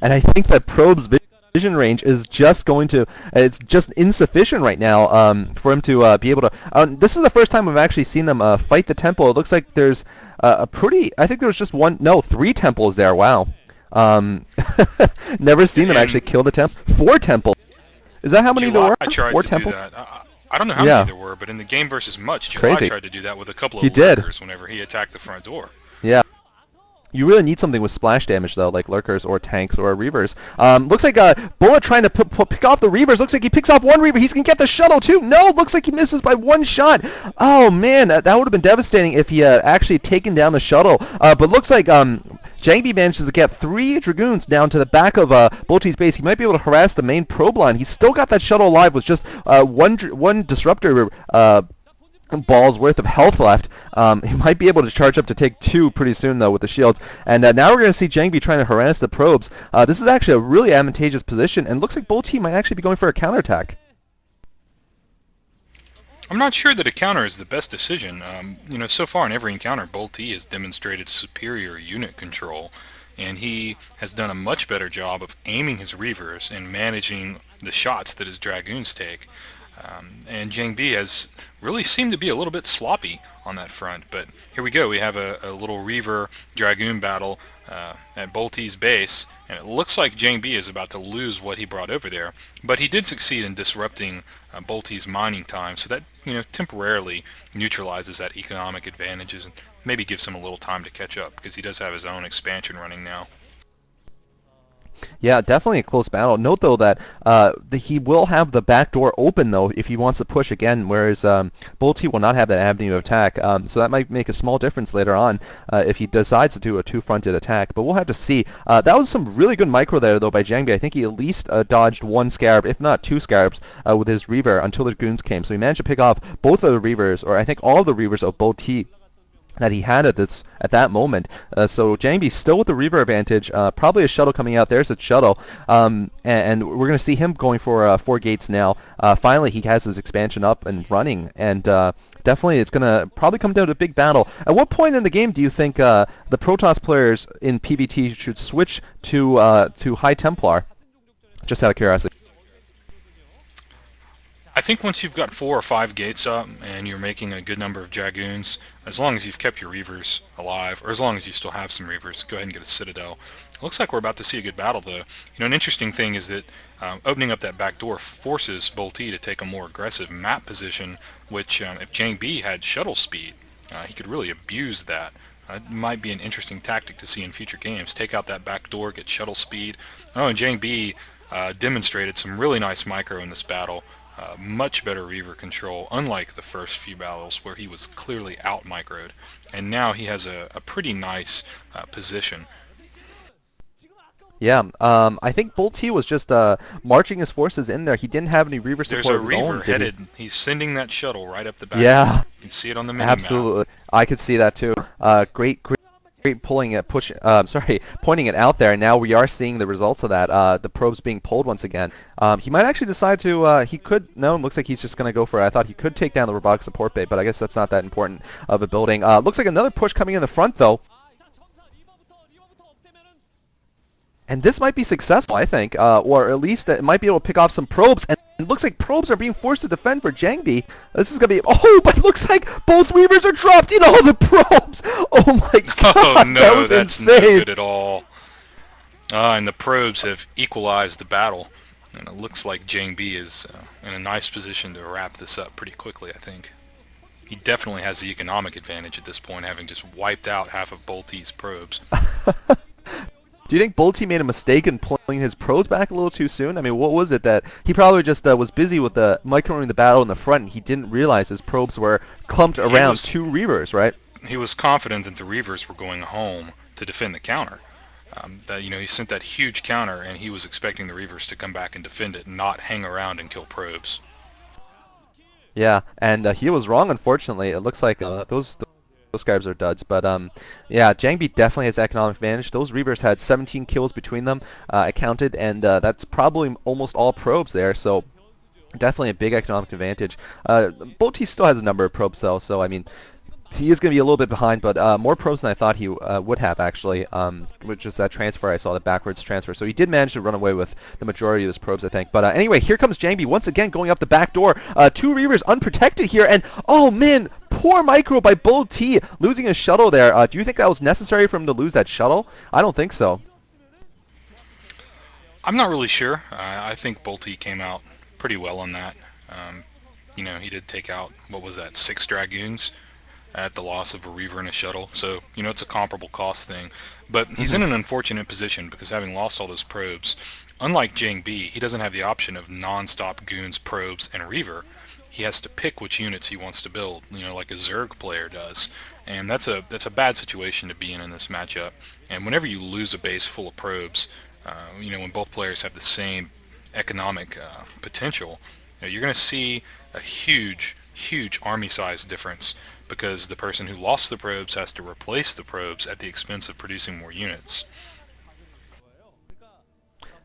And I think that Probe's vision range is just going to, it's just insufficient right now for him to be able to, this is the first time we've actually seen them fight the temple. It looks like there's a pretty, I think there was just one, no, 3 temples there, wow. Um, never seen them actually And kill the temple. 4 temples. Is that how many there July were? tried 4 to do temples? that. I don't know how Yeah, many there were, but in the game versus Much, July crazy. tried to do that with a couple He of did. lurkers whenever he attacked the front door. Yeah. You really need something with splash damage, though, like Lurkers or Tanks or Reavers. Looks like Bullet trying to pick off the Reavers. Looks like he picks off one Reaver. He's going to get the shuttle, too. No, looks like he misses by 1 shot. Oh, man, that would have been devastating if he had actually taken down the shuttle. But looks like Jangbi manages to get 3 Dragoons down to the back of Bolti's base. He might be able to harass the main probe line. He's still got that shuttle alive with just one Disruptor balls worth of health left. He might be able to charge up to take 2 pretty soon, though, with the shields. And now we're going to see Jangbi trying to harass the probes. This is actually a really advantageous position, and looks like Bolt Team might actually be going for a counterattack. I'm not sure that a counter is the best decision. So far in every encounter, Bolt has demonstrated superior unit control, and he has done a much better job of aiming his Reavers and managing the shots that his Dragoons take. And Jangbi has really seemed to be a little bit sloppy on that front. But here we go. We have a little Reaver Dragoon battle at Bolti's base, and it looks like Jangbi is about to lose what he brought over there. But he did succeed in disrupting Bolti's mining time, so that temporarily neutralizes that economic advantages and maybe gives him a little time to catch up, because he does have his own expansion running now. Yeah, definitely a close battle. Note, though, that he will have the back door open, though, if he wants to push again, whereas Bolti will not have that avenue of attack. So that might make a small difference later on if he decides to do a 2-fronted attack. But we'll have to see. That was some really good micro there, though, by Jangbi. I think he at least dodged 1 Scarab, if not 2 Scarabs, with his Reaver until the Goons came. So he managed to pick off both of the Reavers, or I think all of the Reavers of Bolti that he had at that moment. So Jangbi's still with the Reaver advantage. Probably a shuttle coming out. There's a shuttle. And we're going to see him going for 4 gates now. Finally, he has his expansion up and running. And definitely it's going to probably come down to a big battle. At what point in the game do you think the Protoss players in PvT should switch to High Templar? Just out of curiosity. I think once you've got 4 or 5 gates up and you're making a good number of Dragoons, as long as you've kept your Reavers alive, or as long as you still have some Reavers, go ahead and get a Citadel. It looks like we're about to see a good battle, though. An interesting thing is that opening up that back door forces Bolti to take a more aggressive map position, which if Jangbi had shuttle speed, he could really abuse that. It might be an interesting tactic to see in future games. Take out that back door, get shuttle speed. Oh, and Jangbi demonstrated some really nice micro in this battle. Much better Reaver control, unlike the first few battles where he was clearly out-microed. And now he has a pretty nice position. Yeah, I think Bolt T was just marching his forces in there. He didn't have any Reaver support There's a of his own, Reaver headed. He's sending that shuttle right up the back. Yeah, You can see it on the mini-map. absolutely. I could see that too. Great pointing it out there, and now we are seeing the results of that. The probes being pulled once again. He might actually decide to, no, it looks like he's just going to go for it. I thought he could take down the robotic support bay, but I guess that's not that important of a building. Looks like another push coming in the front, though. And this might be successful, I think, or at least it might be able to pick off some probes. And it looks like probes are being forced to defend for Jangbi. This is going to be... Oh, but it looks like both Reavers are dropped in all the probes! Oh my god, Oh no, that was that's insane! no good at all. And the probes have equalized the battle. And it looks like Jangbi is in a nice position to wrap this up pretty quickly, I think. He definitely has the economic advantage at this point, having just wiped out half of Bolti's probes. Do you think Bolti made a mistake in pulling his probes back a little too soon? I mean, what was it that... He probably just was busy with the microing the battle in the front, and he didn't realize his probes were clumped around 2 Reavers, right? He was confident that the Reavers were going home to defend the counter. He sent that huge counter, and he was expecting the Reavers to come back and defend it, not hang around and kill probes. Yeah, and he was wrong, unfortunately. It looks like those Scarabs are duds, but yeah, Jangbi definitely has economic advantage. Those Reavers had 17 kills between them, I counted, and that's probably almost all probes there, so definitely a big economic advantage. Bolti still has a number of probes, though, so I mean, He is going to be a little bit behind, but more pros than I thought he would have, actually, which is that transfer I saw, the backwards transfer. So he did manage to run away with the majority of his probes, I think. But anyway, here comes Jangbi once again going up the back door. Two Reavers unprotected here, and oh man, poor micro by Bull T, losing his shuttle there. Do you think that was necessary for him to lose that shuttle? I don't think so. I'm not really sure. I think Bolte came out pretty well on that. He did take out, what was that, 6 Dragoons at the loss of a Reaver and a shuttle. So, it's a comparable cost thing. But he's in an unfortunate position because having lost all those probes, unlike Jangbi, he doesn't have the option of non-stop goons, probes, and Reaver. He has to pick which units he wants to build, like a Zerg player does. And that's a bad situation to be in this matchup. And whenever you lose a base full of probes, when both players have the same economic potential, you're going to see a huge army size difference because the person who lost the probes has to replace the probes at the expense of producing more units.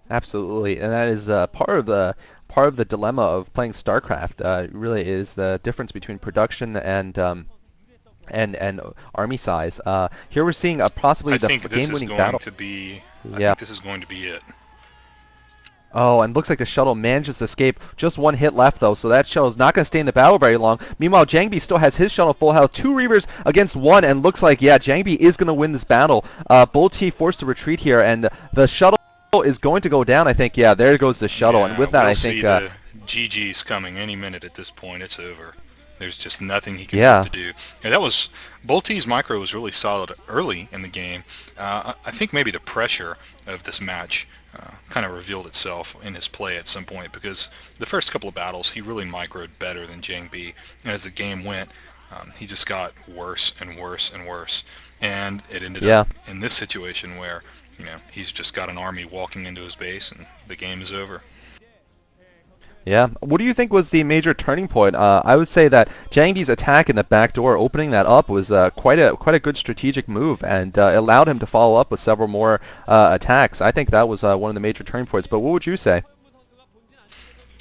Absolutely, and that is part of the dilemma of playing StarCraft. Really is the difference between production and army size. Here we're seeing possibly the game-winning battle. I think this is going to be it. Oh, and looks like the shuttle manages to escape. Just one hit left, though, so that shuttle's not going to stay in the battle very long. Meanwhile, Jangbi still has his shuttle full health. 2 Reavers against 1, and looks like, yeah, Jangbi is going to win this battle. Bull T forced to retreat here, and the shuttle is going to go down, I think. Yeah, there goes the shuttle, and with that, I think... the GG's coming any minute at this point. It's over. There's just nothing he can do. And that was... Bolte's micro was really solid early in the game. I think maybe the pressure of this match kind of revealed itself in his play at some point, because the first couple of battles he really microed better than Jangbi, and as the game went, he just got worse and worse and worse, and it ended up in this situation where he's just got an army walking into his base and the game is over. Yeah. What do you think was the major turning point? I would say that Jangbi's attack in the back door, opening that up, was quite a good strategic move, and allowed him to follow up with several more attacks. I think that was one of the major turning points. But what would you say?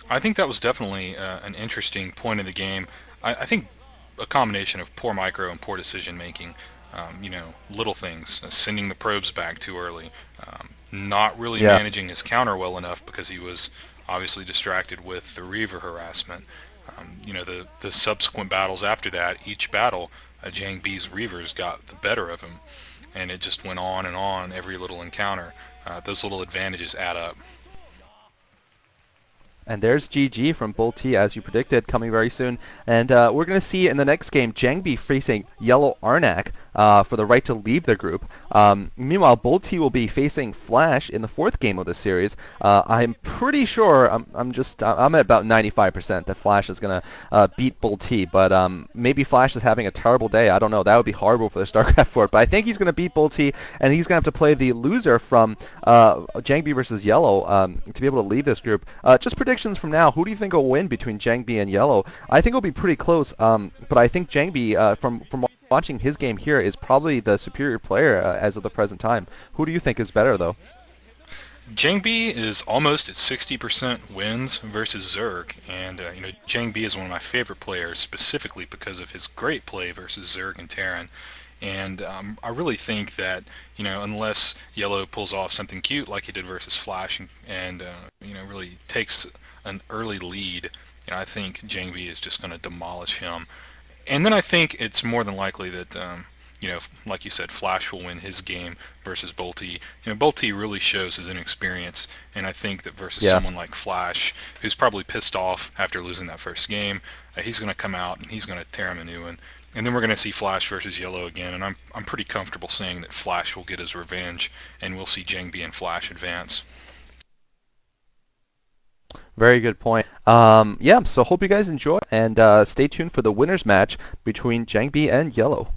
I think that was definitely an interesting point in the game. I think a combination of poor micro and poor decision making. Little things, sending the probes back too early, not really managing his counter well enough because he was obviously distracted with the Reaver harassment. The subsequent battles after that, each battle, Jangbi's Reavers got the better of him, and it just went on and on every little encounter. Those little advantages add up. And there's GG from Bull T, as you predicted, coming very soon. And we're going to see in the next game Jangbi facing Yellow Arnc for the right to leave the group. Meanwhile, Bull T will be facing Flash in the 4th game of the series. I'm pretty sure, I'm at about 95% that Flash is going to beat Bull T, but maybe Flash is having a terrible day. I don't know. That would be horrible for the StarCraft 4. But I think he's going to beat Bull T, and he's going to have to play the loser from Jangbi versus Yellow to be able to leave this group. Just predictions from now. Who do you think will win between Jangbi and Yellow? I think it'll be pretty close, but I think Jangbi, from watching his game here, is probably the superior player as of the present time. Who do you think is better, though? Jangbi is almost at 60% wins versus Zerg, and Jangbi is one of my favorite players, specifically because of his great play versus Zerg and Terran. And I really think that unless Yellow pulls off something cute like he did versus Flash and really takes an early lead, I think Jangbi is just going to demolish him. And then I think it's more than likely that like you said, Flash will win his game versus Bolte. Bolte really shows his inexperience, and I think that versus someone like Flash, who's probably pissed off after losing that first game, he's going to come out and he's going to tear him a new one. And then we're going to see Flash versus Yellow again, and I'm pretty comfortable saying that Flash will get his revenge, and we'll see Jangbi and Flash advance. Very good point. So hope you guys enjoy, and stay tuned for the winners match between Jangbi and Yellow.